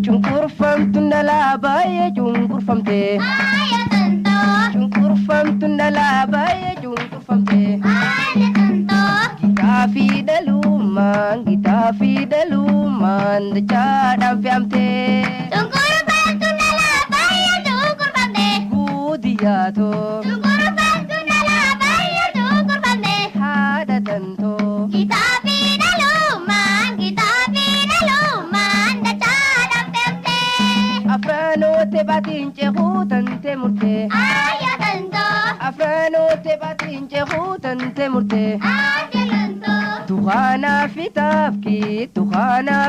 cunqurfamtu nalaabaye cunqurfamte cunqurfamtu nalaabaye cunqurfamte gitaa fi dhalumaan dachaadhaan fe'amte guudiyaatoo haadha tantoo afraanoote baatiin ceekuu tante murtee afraanoote baatiin ceekuu tante murtee tuqaanaa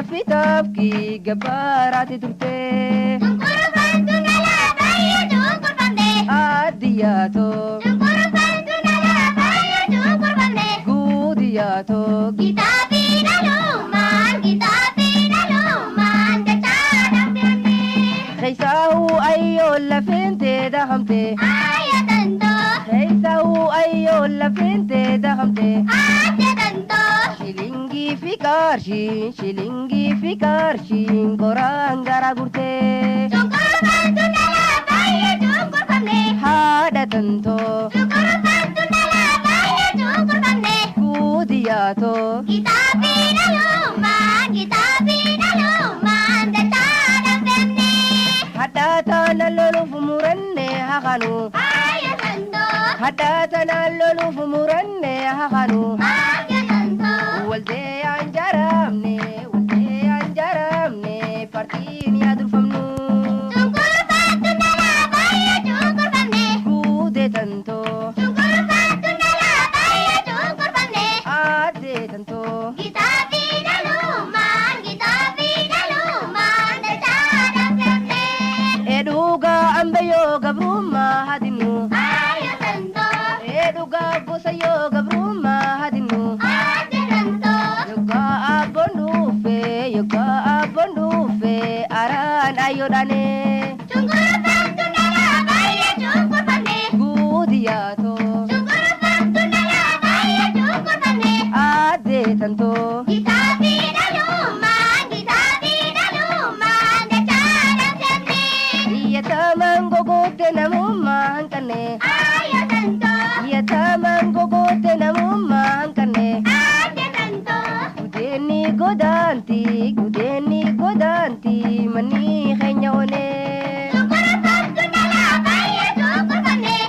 fi taafkii gabbaaraati turtee aaddiyaatoo guudiyaatoo Khaysahu ayyo lafinte dahamte Khaysahu ayyo lafinte dahamte Shilingi fi karshin korang gara gurte Hada tanto Gudiyato Hadata nalolu fumuranne hakanu Hadata nalolu fumuranne hakanu Walde anjaramne partiin yaadurfamnu Guude tanto aade tanto Eduga ambayo gabruma hadinu Eduga bosayo gabruma hadinu Yoga abondufe aran ayodane Gudiyato ade tanto Yataman gogote namumma hankane Yataman gogote namumma hankane Gudeni godanti mani khenyone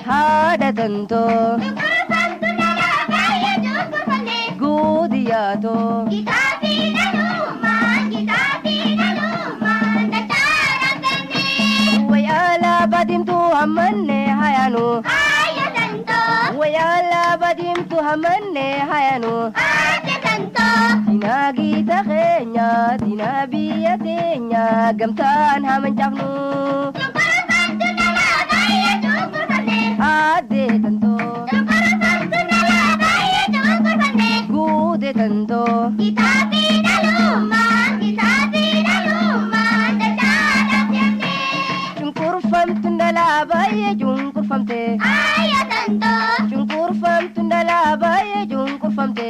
Hada tanto Gudiyato Wayala badim tu hamanne hayanu Wayala badim tu hamanne hayanu Dinagita kenya, dinabiya tenya, gamtaan hamancafnu Ade tanto Gude tanto Cunqurfamtu nalaabaye cunqurfamte Cunqurfamtu nalaabaye cunqurfamte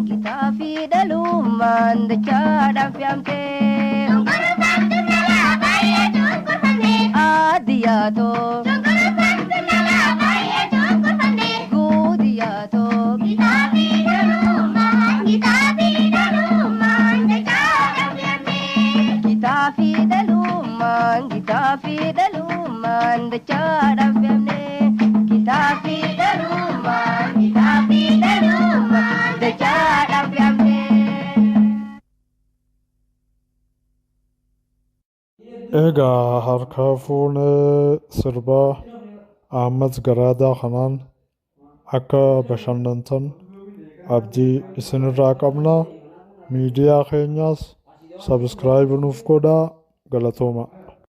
Kita fi daluman dachaadhaan fe'amte aaddiyaatoo guudiyaatoo Kita fi daluman dachaadhaan fe'amne Kita fi daluman dachaadhaan fe'amne Egaa harkaa fuunee sirbaa Ahmad Garaadaa kanaan akka bashannantan abdii isinirraa qabna. Miidiyaa keenyaas sabskraayib nuuf godhaa. Galatooma.